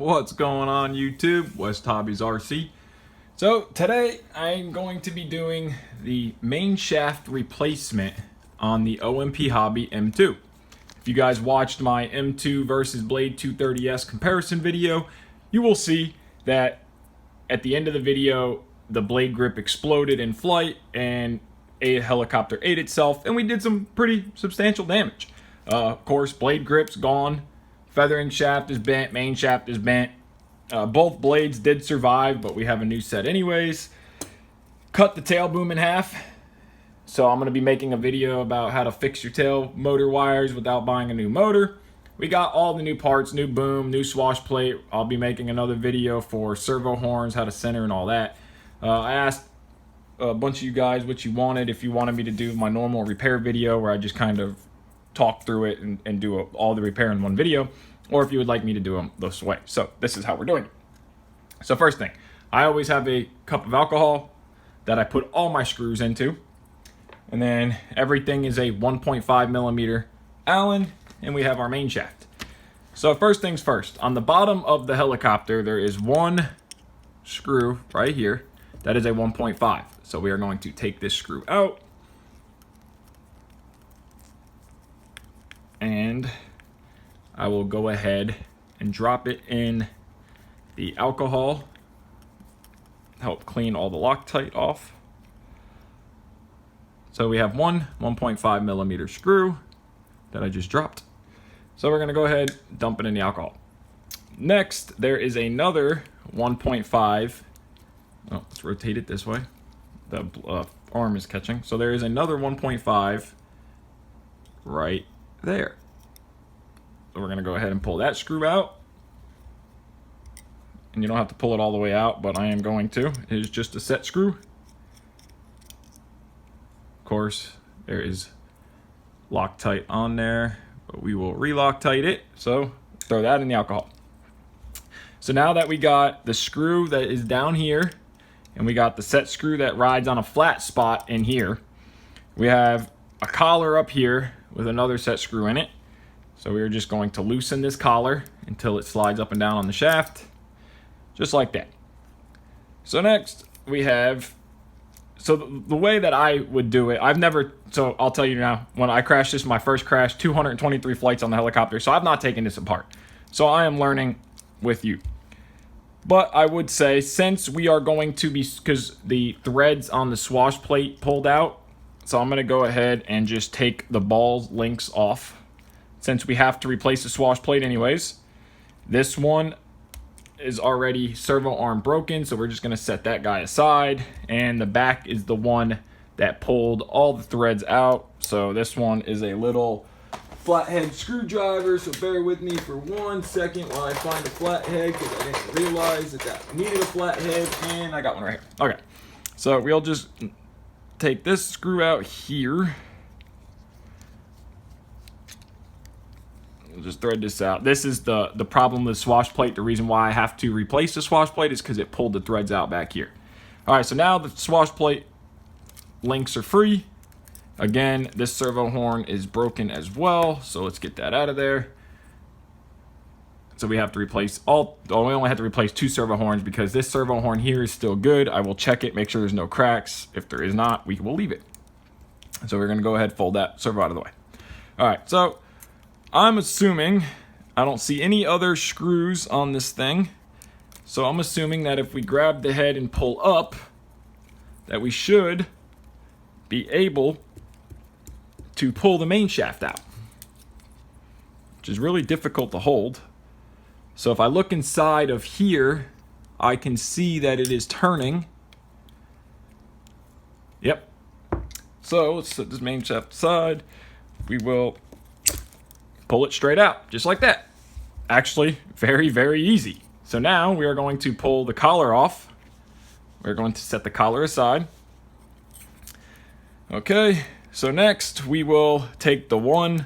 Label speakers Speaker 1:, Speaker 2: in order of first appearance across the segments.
Speaker 1: What's going on YouTube? West Hobbies RC. So today I'm going to be doing the main shaft replacement on the OMP Hobby M2. If you guys watched my M2 versus Blade 230S comparison video, you will see that at the end of the video the blade grip exploded in flight and a helicopter ate itself, and we did some pretty substantial damage. Of course, blade grip's gone, feathering shaft is bent, main shaft is bent. Both blades did survive, but we have a new set anyways. Cut the tail boom in half. So I'm going to be making a video about how to fix your tail motor wires without buying a new motor. We got all the new parts, new boom, new swash plate. I'll be making another video for servo horns, how to center and all that. I asked a bunch of you guys what you wanted, if you wanted me to do my normal repair video where I just kind of talk through it and do all the repair in one video, or if you would like me to do them this way. So this is how we're doing it. So first thing, I always have a cup of alcohol that I put all my screws into, and then everything is a 1.5 millimeter Allen, and we have our main shaft. So first things first, on the bottom of the helicopter there is one screw right here that is a 1.5. So we are going to take this screw out, and I will go ahead and drop it in the alcohol, help clean all the Loctite off. So we have one 1.5 millimeter screw that I just dropped. So we're gonna go ahead, dump it in the alcohol. Next, there is another 1.5. Oh, let's rotate it this way. The arm is catching. So there is another 1.5 right there. So we're gonna go ahead and pull that screw out. And you don't have to pull it all the way out, but I am going to. It is just a set screw. Of course, there is Loctite on there, but we will re-Loctite it. So throw that in the alcohol. So now that we got the screw that is down here, and we got the set screw that rides on a flat spot in here, we have a collar up here with another set screw in it. So we're just going to loosen this collar until it slides up and down on the shaft, just like that. So next we have, so the way that I would do it, so I'll tell you now, when I crashed this, my first crash, 223 flights on the helicopter, so I've not taken this apart. So I am learning with you. But I would say, since we are going to be, because the threads on the swash plate pulled out, so I'm going to go ahead and just take the ball links off, since we have to replace the swash plate anyways. This one is already servo arm broken, so we're just going to set that guy aside. And the back is the one that pulled all the threads out. So this one is a little flathead screwdriver, so bear with me for 1 second while I find a flathead, because I didn't realize that needed a flathead, and I got one right here. Okay, so we'll just take this screw out here. We'll just thread this out. This is the problem with the swash plate. The reason why I have to replace the swash plate is because it pulled the threads out back here. All right, so now the swash plate links are free. Again, this servo horn is broken as well, so let's get that out of there. So we have to replace we only have to replace 2 servo horns because this servo horn here is still good. I will check it, make sure there's no cracks. If there is not, we will leave it. So we're gonna go ahead and fold that servo out of the way. All right, so I'm assuming, I don't see any other screws on this thing. So I'm assuming that if we grab the head and pull up, that we should be able to pull the main shaft out, which is really difficult to hold. So if I look inside of here, I can see that it is turning. Yep. So let's set this main shaft aside. We will pull it straight out, just like that. Actually, very, very easy. So now we are going to pull the collar off. We're going to set the collar aside. Okay. So next we will take the one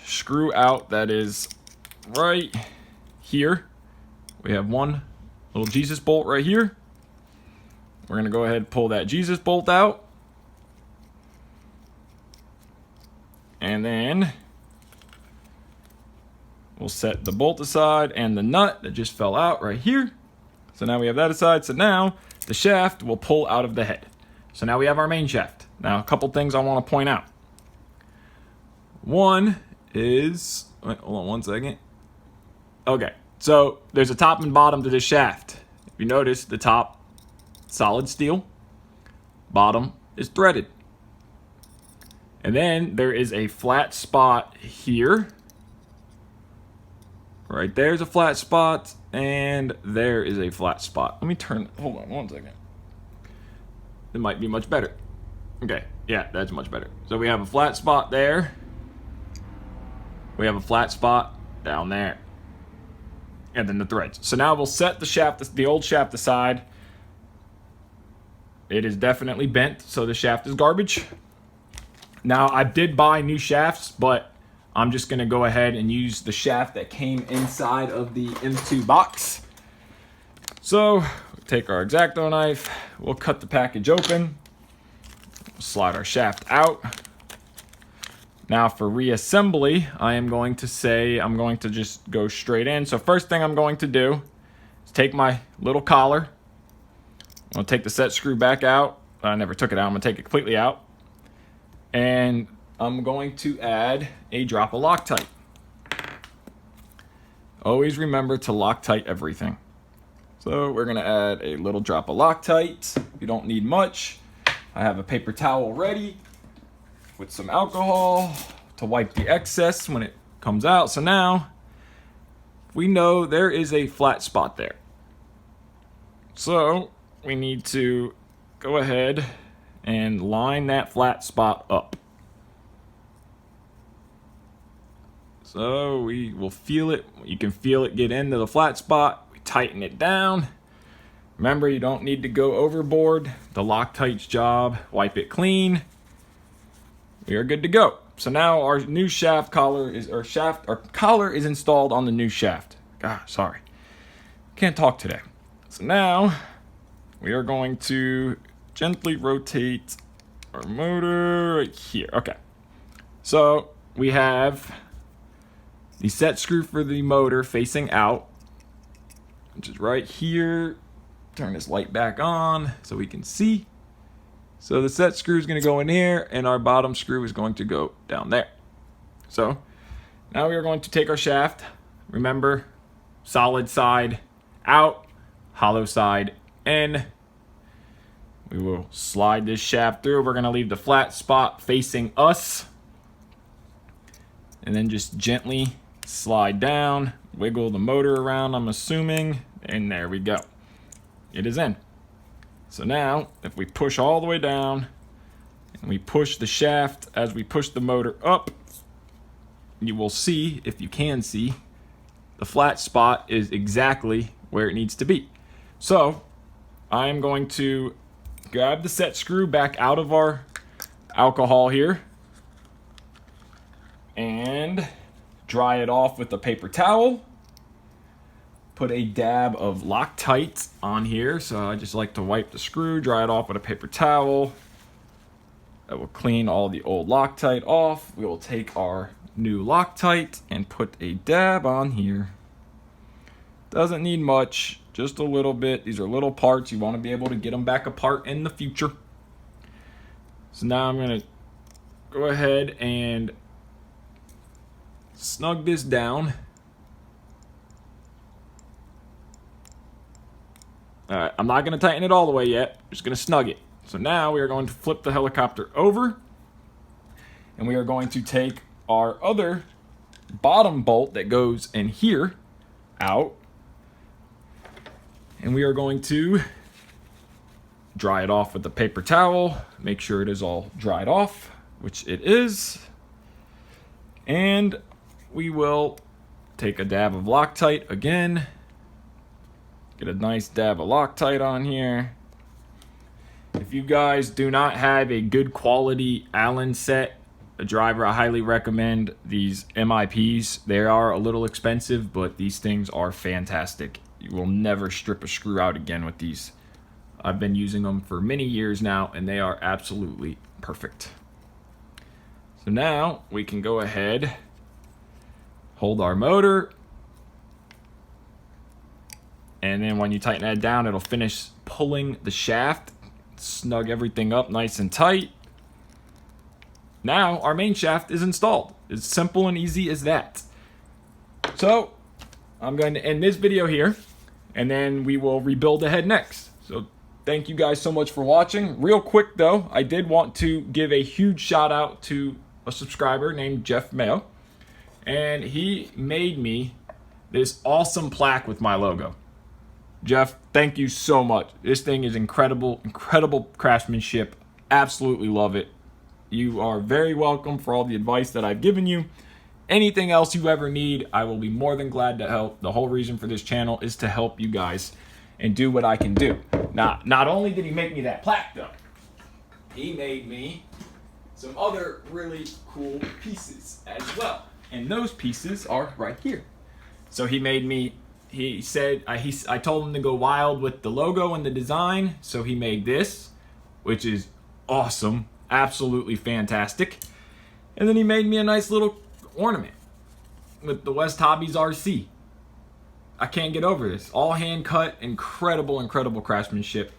Speaker 1: screw out that is right here. We have one little Jesus bolt right here. We're going to go ahead and pull that Jesus bolt out. And then we'll set the bolt aside and the nut that just fell out right here. So now we have that aside. So now the shaft will pull out of the head. So now we have our main shaft. Now a couple things I want to point out. One is, wait, hold on one second. Okay, so there's a top and bottom to this shaft. If you notice, the top, solid steel, bottom is threaded. And then there is a flat spot here. Right there's a flat spot, and there is a flat spot. Let me turn, hold on one second. It might be much better. Okay, yeah, that's much better. So we have a flat spot there. We have a flat spot down there. And then the threads. So now we'll set the shaft, the old shaft aside. It is definitely bent, so the shaft is garbage. Now, I did buy new shafts, but I'm just gonna go ahead and use the shaft that came inside of the M2 box. So, we'll take our X-Acto knife, we'll cut the package open, slide our shaft out. Now for reassembly, I am going to say, I'm going to just go straight in. So first thing I'm going to do is take my little collar. I'm gonna take the set screw back out. I never took it out, I'm gonna take it completely out. And I'm going to add a drop of Loctite. Always remember to Loctite everything. So we're gonna add a little drop of Loctite. You don't need much. I have a paper towel ready with some alcohol to wipe the excess when it comes out. So now we know there is a flat spot there. So we need to go ahead and line that flat spot up. So we will feel it. You can feel it get into the flat spot. We tighten it down. Remember, you don't need to go overboard. The Loctite's job, wipe it clean. We are good to go. So now our new shaft collar is, our collar is installed on the new shaft. God, sorry. Can't talk today. So now we are going to gently rotate our motor right here. Okay. So we have the set screw for the motor facing out, which is right here. Turn this light back on so we can see. So the set screw is going to go in here, and our bottom screw is going to go down there. So now we are going to take our shaft. Remember, solid side out, hollow side in. We will slide this shaft through. We're going to leave the flat spot facing us. And then just gently slide down, wiggle the motor around, I'm assuming, and there we go. It is in. So now, if we push all the way down, and we push the shaft as we push the motor up, you will see, if you can see, the flat spot is exactly where it needs to be. So, I am going to grab the set screw back out of our alcohol here, and dry it off with a paper towel. Put a dab of Loctite on here. So I just like to wipe the screw, dry it off with a paper towel. That will clean all the old Loctite off. We will take our new Loctite and put a dab on here. Doesn't need much, just a little bit. These are little parts. You want to be able to get them back apart in the future. So now I'm going to go ahead and snug this down. Alright, I'm not going to tighten it all the way yet. Just going to snug it. So now we are going to flip the helicopter over. And we are going to take our other bottom bolt that goes in here out. And we are going to dry it off with a paper towel. Make sure it is all dried off, which it is. And we will take a dab of Loctite again. Get a nice dab of Loctite on here. If you guys do not have a good quality Allen set, a driver, I highly recommend these MIPs. They are a little expensive, but these things are fantastic. You will never strip a screw out again with these. I've been using them for many years now, and they are absolutely perfect. So now we can go ahead, hold our motor. And then when you tighten that down, it'll finish pulling the shaft, snug everything up nice and tight. Now our main shaft is installed. It's simple and easy as that. So I'm going to end this video here, and then we will rebuild the head next. So thank you guys so much for watching. Real quick though, I did want to give a huge shout out to a subscriber named Jeff Mayo, and he made me this awesome plaque with my logo. Jeff, thank you so much. This thing is incredible, incredible craftsmanship. Absolutely love it. You are very welcome for all the advice that I've given you. Anything else you ever need, I will be more than glad to help. The whole reason for this channel is to help you guys and do what I can do. Now, not only did he make me that plaque though, he made me some other really cool pieces as well. And those pieces are right here. So he made me, he said, I told him to go wild with the logo and the design. So he made this, which is awesome. Absolutely fantastic. And then he made me a nice little ornament with the West Hobbies RC. I can't get over this. All hand cut, incredible, incredible craftsmanship.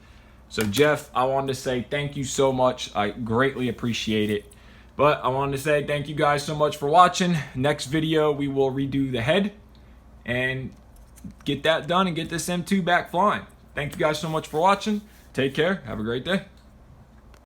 Speaker 1: So Jeff, I wanted to say thank you so much. I greatly appreciate it. But I wanted to say thank you guys so much for watching. Next video, we will redo the head and get that done and get this M2 back flying. Thank you guys so much for watching. Take care. Have a great day.